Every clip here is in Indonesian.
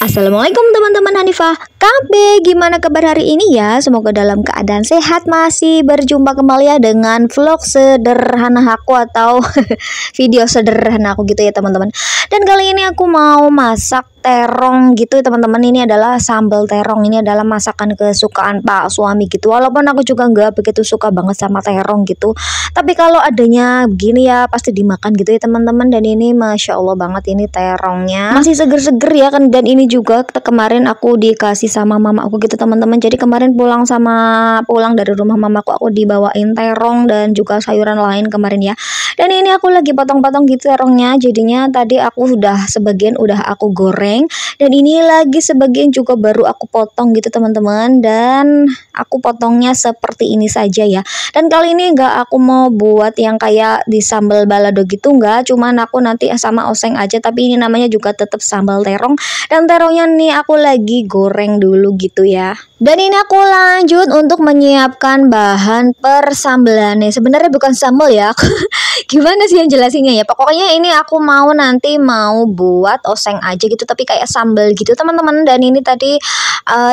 Assalamualaikum teman-teman Hanifah KB, gimana kabar hari ini ya? Semoga dalam keadaan sehat. Masih berjumpa kembali ya dengan vlog sederhana aku atau video sederhana aku gitu ya teman-teman. Dan kali ini aku mau masak terong gitu teman-teman. Ini adalah sambal terong, ini adalah masakan kesukaan Pak suami gitu. Walaupun aku juga nggak begitu suka banget sama terong gitu, tapi kalau adanya begini ya pasti dimakan gitu ya teman-teman. Dan ini Masya Allah banget ini terongnya, masih seger-seger ya kan. Dan ini juga kemarin aku dikasih sama mama aku gitu teman-teman. Jadi kemarin pulang dari rumah mamaku, aku dibawain terong dan juga sayuran lain kemarin ya. Dan ini aku lagi potong-potong gitu terongnya. Jadinya tadi aku sebagian udah aku goreng, dan ini lagi sebagian juga baru aku potong gitu teman-teman. Dan aku potongnya seperti ini saja ya. Dan kali ini enggak aku mau buat yang kayak di sambal balado gitu, enggak, cuman aku nanti sama oseng aja. Tapi ini namanya juga tetap sambal terong, dan terongnya nih aku lagi goreng dulu gitu ya. Dan ini aku lanjut untuk menyiapkan bahan persambelannya. Sebenarnya bukan sambal ya. Gimana sih yang jelasinnya ya? Pokoknya ini aku nanti mau buat oseng aja gitu, tapi kayak sambal gitu teman-teman. Dan ini tadi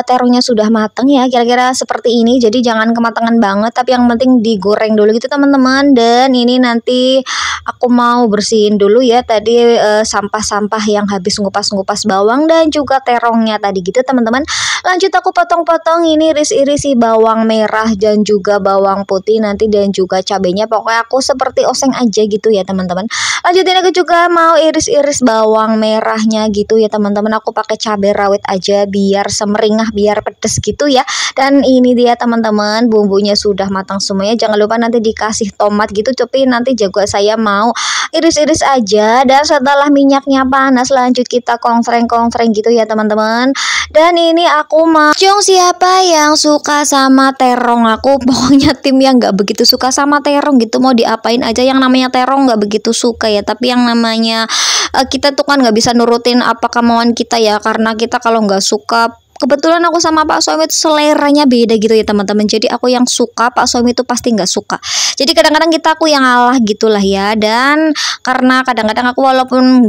terongnya sudah mateng ya, kira-kira seperti ini. Jadi jangan kematangan banget, tapi yang penting digoreng dulu gitu teman-teman. Dan ini nanti aku mau bersihin dulu ya tadi sampah-sampah yang habis ngupas-ngupas bawang dan juga terongnya tadi gitu teman-teman. Lanjut aku potong-potong ini, iris-iris bawang merah dan juga bawang putih nanti, dan juga cabenya. Pokoknya aku seperti oseng aja gitu ya teman-teman. Lanjutin aku juga mau iris-iris bawang merahnya gitu ya teman-teman. Aku pakai cabai rawit aja biar semeringah, biar pedes gitu ya. Dan ini dia teman-teman, bumbunya sudah matang semuanya. Jangan lupa nanti dikasih tomat gitu, tapi nanti juga saya mau iris-iris aja. Dan setelah minyaknya panas, lanjut kita konfreng-konfreng gitu ya teman-teman. Dan ini aku mau siapa yang suka sama terong. Aku pokoknya tim yang nggak begitu suka sama terong gitu, mau diapain aja. Yang namanya terong nggak begitu suka ya, tapi yang namanya kita tuh kan nggak bisa nurutin apa kemauan kita ya, karena kita kalau nggak suka, kebetulan aku sama Pak suami itu seleranya beda gitu ya teman-teman. Jadi aku yang suka, Pak suami itu pasti nggak suka. Jadi kadang-kadang aku yang ngalah gitulah ya. Dan karena kadang-kadang aku walaupun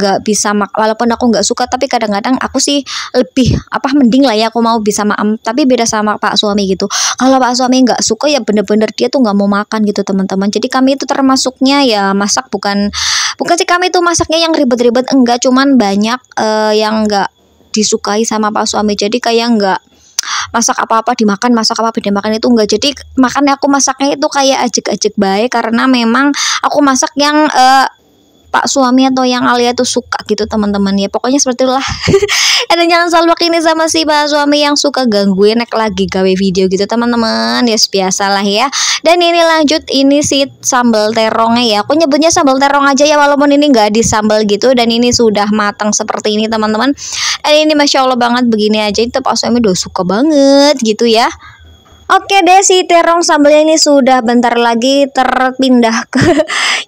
aku nggak suka, tapi kadang-kadang aku sih lebih mending lah ya, aku mau bisa maem. Tapi beda sama Pak suami gitu. Kalau Pak suami nggak suka ya bener-bener dia tuh nggak mau makan gitu teman-teman. Jadi kami itu termasuknya ya masak bukan sih kami itu masaknya yang ribet-ribet, enggak, cuman banyak yang nggak disukai sama Pak suami. Jadi kayak nggak masak apa-apa dimakan, masak apa-apa dimakan itu enggak. Jadi makanya aku masaknya itu kayak ajek-ajek baik, karena memang aku masak yang Pak suami atau yang Alia tuh suka gitu teman-teman ya. Pokoknya seperti itulah. Dan jangan selalu ini sama si Pak suami yang suka gangguin lagi gawe video gitu teman-teman. Ya biasalah ya. Dan ini lanjut, ini si sambal terongnya ya. Aku nyebutnya sambal terong aja ya, walaupun ini nggak disambal gitu. Dan ini sudah matang seperti ini teman-teman. Dan ini Masya Allah banget begini aja. Itu Pak suami udah suka banget gitu ya. Oke deh, si terong sambalnya ini sudah bentar lagi terpindah ke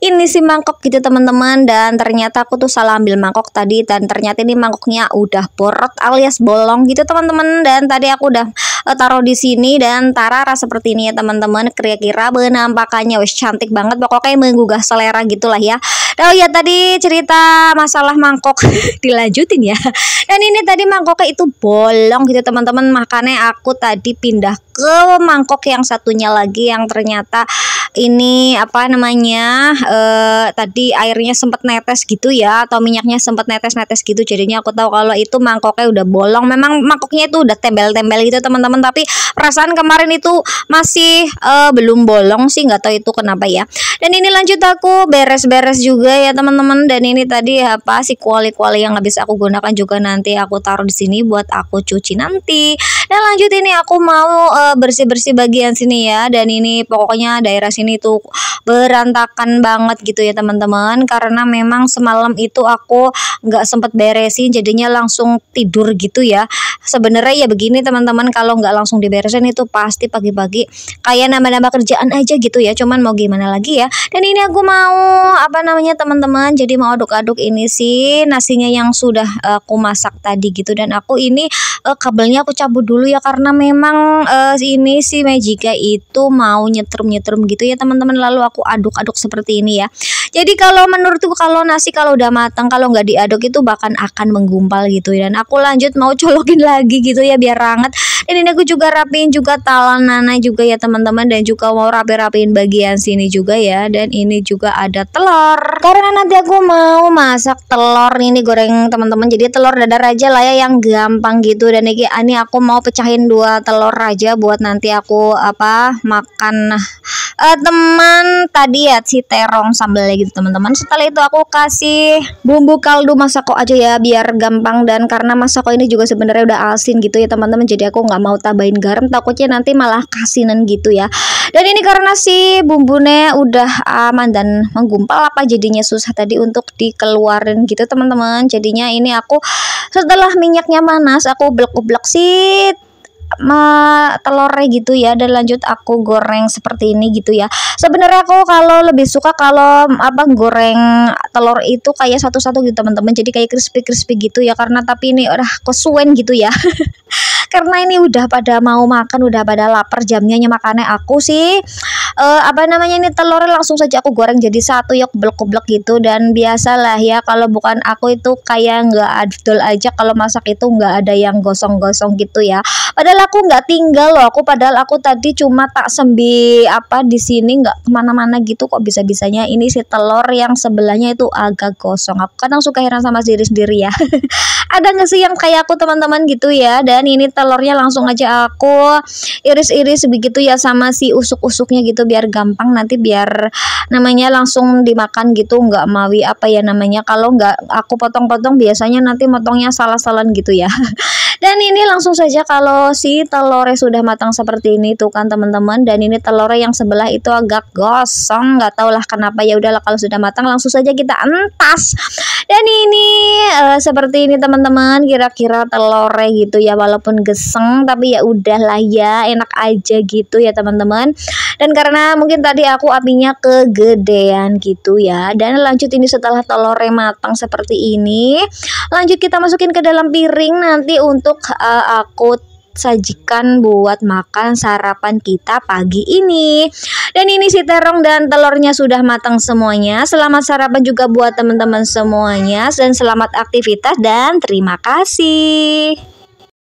ini si mangkok gitu teman-teman. Dan ternyata aku tuh salah ambil mangkok tadi, dan ternyata ini mangkoknya udah borot alias bolong gitu teman-teman. Dan tadi aku udah taruh di sini dan tarara seperti ini ya teman-teman. Kira-kira penampakannya wis cantik banget, pokoknya menggugah selera gitulah ya. Oh ya, tadi cerita masalah mangkok dilanjutin ya. Dan ini tadi mangkoknya itu bolong gitu teman-teman, makanya aku tadi pindah ke mangkok yang satunya lagi yang ternyata ini tadi airnya sempat netes gitu ya, atau minyaknya sempat netes-netes gitu. Jadinya aku tahu kalau itu mangkoknya udah bolong. Memang mangkoknya itu udah tembel-tembel gitu teman-teman, tapi perasaan kemarin itu masih belum bolong sih, nggak tahu itu kenapa ya. Dan ini lanjut aku beres-beres juga ya teman-teman. Dan ini tadi si kuali-kuali yang habis aku gunakan juga nanti aku taruh di sini buat aku cuci nanti. Dan lanjut ini aku mau bersih-bersih bagian sini ya. Dan ini pokoknya daerah sini tuh berantakan banget gitu ya teman-teman, karena memang semalam itu aku nggak sempet beresin, jadinya langsung tidur gitu ya. Sebenarnya ya begini teman-teman, kalau nggak langsung diberesin itu pasti pagi-pagi kayak nambah-nambah kerjaan aja gitu ya. Cuman mau gimana lagi ya. Dan ini aku mau teman-teman, jadi mau aduk-aduk ini sih nasinya yang sudah aku masak tadi gitu. Dan aku ini kabelnya aku cabut dulu ya, karena memang ini si Magica itu mau nyetrum gitu ya teman-teman. Lalu aku aduk-aduk seperti ini ya. Jadi kalau menurutku kalau nasi kalau udah matang, kalau nggak diaduk itu bahkan akan menggumpal gitu. Dan aku lanjut mau colokin lagi gitu ya biar hangat. Dan ini aku juga rapiin juga talan nana juga ya teman-teman, dan juga mau rapi-rapiin bagian sini juga ya. Dan ini juga ada telur. Karena nanti aku mau masak telur ini goreng teman-teman. Jadi telur dadar aja lah ya yang gampang gitu. Dan ini aku mau pecahin 2 telur aja buat nanti aku makan teman tadi ya si terong sambelnya gitu teman-teman. Setelah itu aku kasih bumbu kaldu masako aja ya biar gampang, dan karena masako ini juga sebenarnya udah asin gitu ya teman-teman, jadi aku nggak mau tambahin garam, takutnya nanti malah kasinan gitu ya. Dan ini karena si bumbunya udah aman dan menggumpal jadinya susah tadi untuk dikeluarin gitu teman-teman. Jadinya ini aku setelah minyaknya panas aku blek-blek sih telurnya gitu ya, dan lanjut aku goreng seperti ini gitu ya. Sebenarnya aku kalau lebih suka kalau goreng telur itu kayak satu-satu gitu teman-teman, jadi kayak crispy gitu ya, karena tapi ini udah kesuwen gitu ya. Karena ini udah pada mau makan, udah pada lapar jamnya, makanya aku sih ini telurnya langsung saja aku goreng jadi satu ya, kublek-kublek gitu. Dan biasalah ya kalau bukan aku itu kayak nggak adol aja kalau masak itu nggak ada yang gosong-gosong gitu ya. Padahal aku nggak tinggal loh, padahal aku tadi cuma tak sembi di sini, nggak kemana-mana gitu, kok bisa-bisanya ini si telur yang sebelahnya itu agak gosong. Aku kadang suka heran sama diri sendiri ya. Ada nggak sih yang kayak aku teman-teman gitu ya. Dan ini telurnya langsung aja aku iris-iris begitu ya sama si usuk-usuknya gitu biar gampang nanti, biar namanya langsung dimakan gitu, nggak mawi kalau nggak aku potong-potong biasanya nanti motongnya salah-salah gitu ya. Dan ini langsung saja kalau si telurnya sudah matang seperti ini tuh kan teman-teman. Dan ini telurnya yang sebelah itu agak gosong, nggak tahulah kenapa. Ya udahlah kalau sudah matang langsung saja kita entas. Dan ini seperti ini teman-teman, kira-kira telurnya gitu ya, walaupun geseng tapi ya udahlah ya, enak aja gitu ya teman-teman. Dan karena mungkin tadi aku apinya kegedean gitu ya. Dan lanjut ini setelah telurnya matang seperti ini, lanjut kita masukin ke dalam piring nanti untuk aku sajikan buat makan sarapan kita pagi ini. Dan ini si terong dan telurnya sudah matang semuanya. Selamat sarapan juga buat teman-teman semuanya, dan selamat aktivitas dan terima kasih.